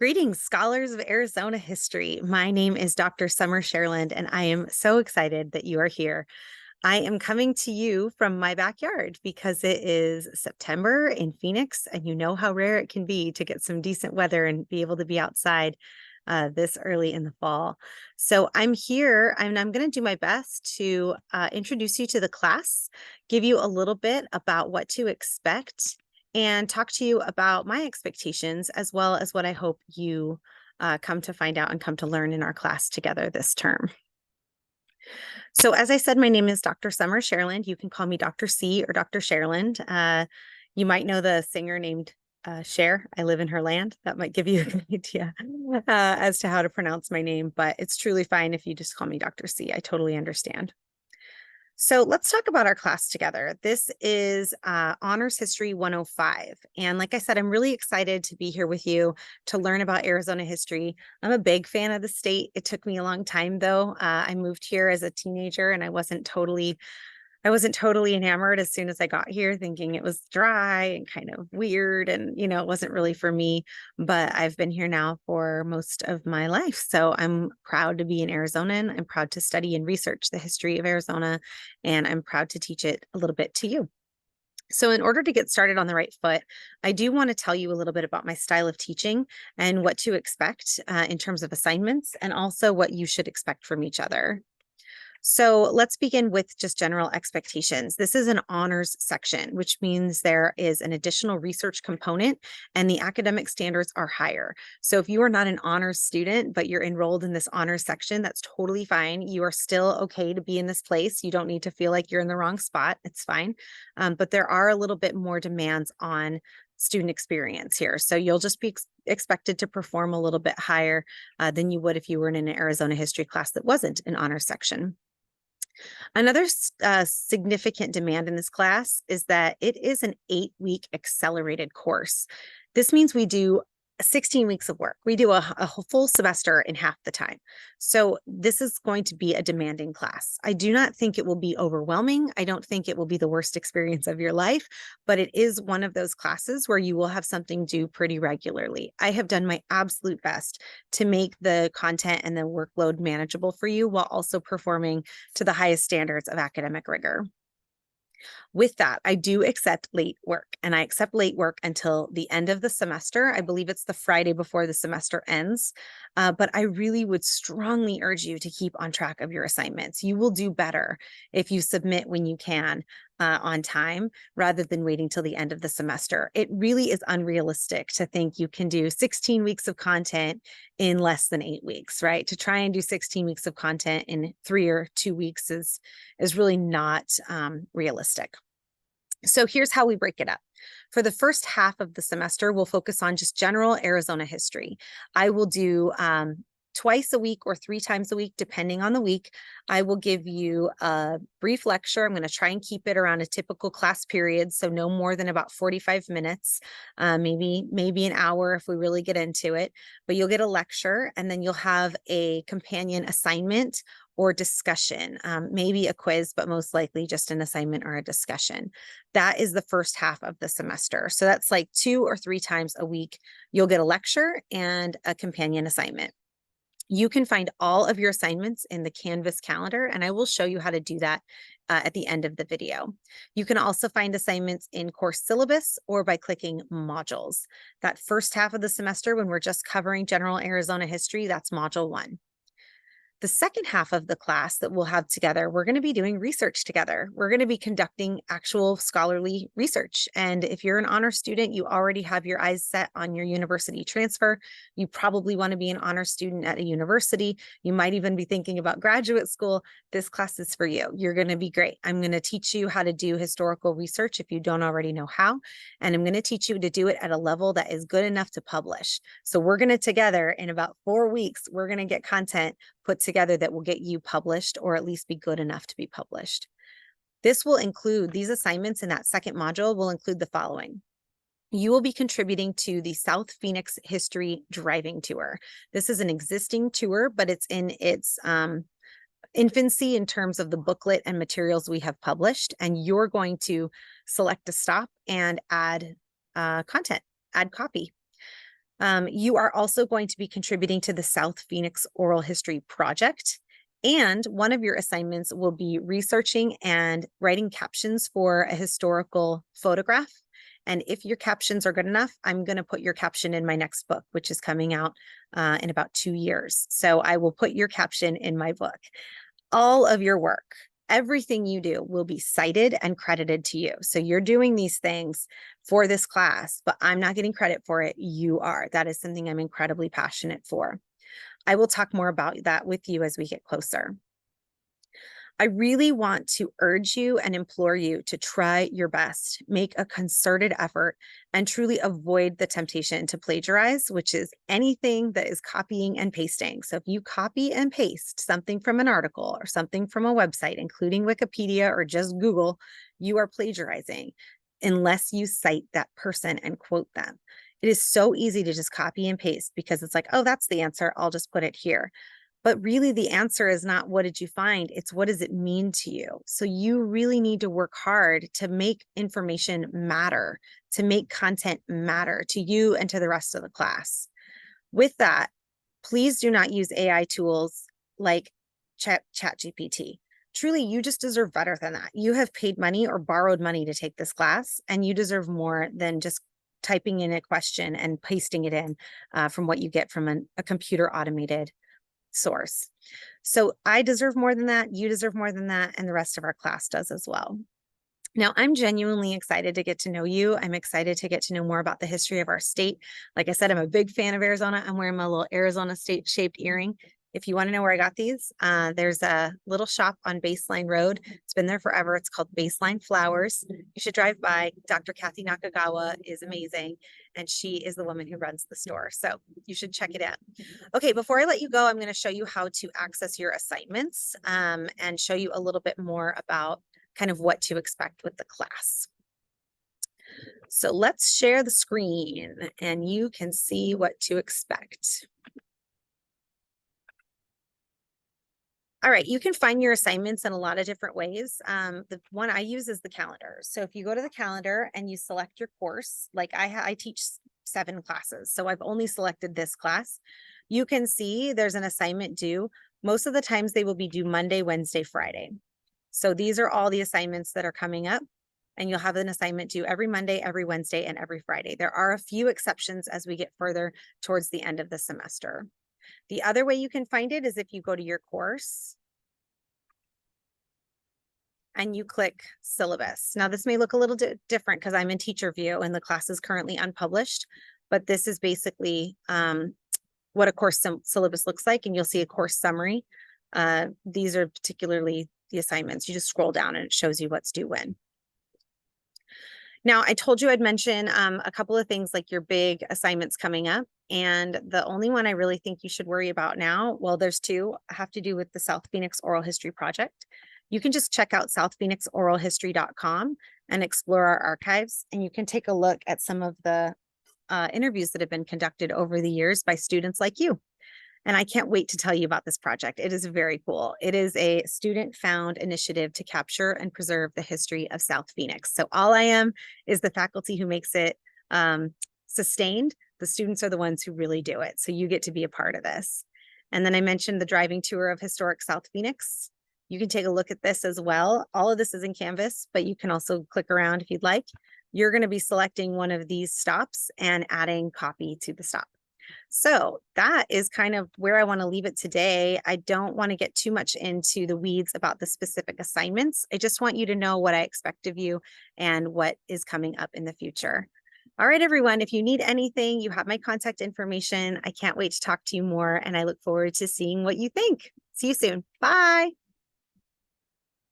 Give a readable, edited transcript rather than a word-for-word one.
Greetings, scholars of Arizona history. My name is Dr. Summer Cherland, and I am so excited that you are here. I am coming to you from my backyard because it is September in Phoenix, and you know how rare it can be to get some decent weather and be able to be outside this early in the fall. So I'm here, and I'm going to do my best to introduce you to the class, give you a little bit about what to expect, and talk to you about my expectations as well as what I hope you come to find out and come to learn in our class together this term. So as I said, my name is Dr. Summer Cherland. You can call me Dr. C or Dr. Cherland. You might know the singer named Cher. I live in her land. That might give you a good idea as to how to pronounce my name, but it's truly fine if you just call me Dr. C. I totally understand. So let's talk about our class together. This is Honors History 105. And like I said, I'm really excited to be here with you to learn about Arizona history. I'm a big fan of the state. It took me a long time, though. I moved here as a teenager and I wasn't totally enamored as soon as I got here, thinking it was dry and kind of weird and, it wasn't really for me. But I've been here now for most of my life. So I'm proud to be an Arizonan. I'm proud to study and research the history of Arizona, and I'm proud to teach it a little bit to you. So in order to get started on the right foot, I do want to tell you a little bit about my style of teaching and what to expect in terms of assignments, and also what you should expect from each other. So let's begin with just general expectations. This is an honors section, which means there is an additional research component and the academic standards are higher. So if you are not an honors student, but you're enrolled in this honors section, that's totally fine. You are still okay to be in this place. You don't need to feel like you're in the wrong spot. It's fine. But there are a little bit more demands on student experience here. So you'll just be expected to perform a little bit higher than you would if you were in an Arizona history class that wasn't an honors section. Another significant demand in this class is that it is an 8-week accelerated course. This means we do 16 weeks of work. We do a full semester in half the time. So this is going to be a demanding class. I do not think it will be overwhelming. I don't think it will be the worst experience of your life, but it is one of those classes where you will have something due pretty regularly. I have done my absolute best to make the content and the workload manageable for you while also performing to the highest standards of academic rigor. With that, I do accept late work, and I accept late work until the end of the semester. I believe it's the Friday before the semester ends, but I really would strongly urge you to keep on track of your assignments. You will do better if you submit when you can on time rather than waiting till the end of the semester. It really is unrealistic to think you can do 16 weeks of content in less than 8 weeks, right? To try and do 16 weeks of content in 3 or 2 weeks is really not realistic. So here's how we break it up. For the first half of the semester, we'll focus on just general Arizona history. I will do twice a week or 3 times a week, depending on the week. I will give you a brief lecture. I'm going to try and keep it around a typical class period, so no more than about 45 minutes, maybe an hour if we really get into it. But you'll get a lecture, and then you'll have a companion assignment or discussion, maybe a quiz, but most likely just an assignment or a discussion. That is the first half of the semester. So that's like 2 or 3 times a week. You'll get a lecture and a companion assignment. You can find all of your assignments in the Canvas calendar, and I will show you how to do that at the end of the video. You can also find assignments in course syllabus or by clicking modules. That first half of the semester, when we're just covering general Arizona history, that's module 1. The second half of the class that we'll have together, we're going to be doing research together. We're going to be conducting actual scholarly research. And if you're an honor student, you already have your eyes set on your university transfer. You probably want to be an honor student at a university. You might even be thinking about graduate school. This class is for you. You're going to be great. I'm going to teach you how to do historical research if you don't already know how. And I'm going to teach you to do it at a level that is good enough to publish. So we're going to together in about 4 weeks, we're going to get content put together that will get you published, or at least be good enough to be published. This will include, these assignments in that second module will include the following. You will be contributing to the South Phoenix History Driving Tour. This is an existing tour, but it's in its infancy in terms of the booklet and materials we have published, and you're going to select a stop and add content, add copy. You are also going to be contributing to the South Phoenix Oral History Project. And one of your assignments will be researching and writing captions for a historical photograph. And if your captions are good enough, I'm going to put your caption in my next book, which is coming out in about 2 years. So I will put your caption in my book. All of your work, everything you do will be cited and credited to you. So you're doing these things for this class, but I'm not getting credit for it. You are. That is something I'm incredibly passionate for. I will talk more about that with you as we get closer. I really want to urge you and implore you to try your best, make a concerted effort, and truly avoid the temptation to plagiarize, which is anything that is copying and pasting. So if you copy and paste something from an article or something from a website, including Wikipedia or just Google, you are plagiarizing unless you cite that person and quote them. It is so easy to just copy and paste because it's like, oh, that's the answer. I'll just put it here. But really, the answer is not what did you find? It's what does it mean to you? So you really need to work hard to make information matter, to make content matter to you and to the rest of the class. With that, please do not use AI tools like ChatGPT. Truly, you just deserve better than that. You have paid money or borrowed money to take this class, and you deserve more than just typing in a question and pasting it in from what you get from a computer automated source. So I deserve more than that. You deserve more than that. And the rest of our class does as well. Now, I'm genuinely excited to get to know you. I'm excited to get to know more about the history of our state. Like I said, I'm a big fan of Arizona. I'm wearing my little Arizona state shaped earring. If you want to know where I got these, there's a little shop on Baseline Road. It's been there forever. It's called Baseline Flowers. You should drive by. Dr. Kathy Nakagawa is amazing, and she is the woman who runs the store. So you should check it out. Okay, before I let you go, I'm going to show you how to access your assignments and show you a little bit more about kind of what to expect with the class. So let's share the screen and you can see what to expect. All right, you can find your assignments in a lot of different ways. The one I use is the calendar. So if you go to the calendar and you select your course, like I teach 7 classes, so I've only selected this class. You can see there's an assignment due. Most of the times they will be due Monday, Wednesday, Friday. So these are all the assignments that are coming up, and you'll have an assignment due every Monday, every Wednesday, and every Friday. There are a few exceptions as we get further towards the end of the semester. The other way you can find it is if you go to your course and you click syllabus. Now this may look a little different because I'm in teacher view and the class is currently unpublished, but this is basically what a course syllabus looks like, and you'll see a course summary. These are particularly the assignments. You just scroll down and it shows you what's due when. Now, I told you I'd mention a couple of things like your big assignments coming up. And the only one I really think you should worry about now, well, there's 2, have to do with the South Phoenix Oral History Project. You can just check out southphoenixoralhistory.com and explore our archives. And you can take a look at some of the interviews that have been conducted over the years by students like you. And I can't wait to tell you about this project. It is very cool. It is a student-found initiative to capture and preserve the history of South Phoenix. So all I am is the faculty who makes it sustained. The students are the ones who really do it. So you get to be a part of this. And then I mentioned the driving tour of historic South Phoenix. You can take a look at this as well. All of this is in Canvas, but you can also click around if you'd like. You're going to be selecting one of these stops and adding copy to the stop. So that is kind of where I want to leave it today. I don't want to get too much into the weeds about the specific assignments. I just want you to know what I expect of you and what is coming up in the future. All right, everyone, if you need anything, you have my contact information. I can't wait to talk to you more, and I look forward to seeing what you think. See you soon. Bye.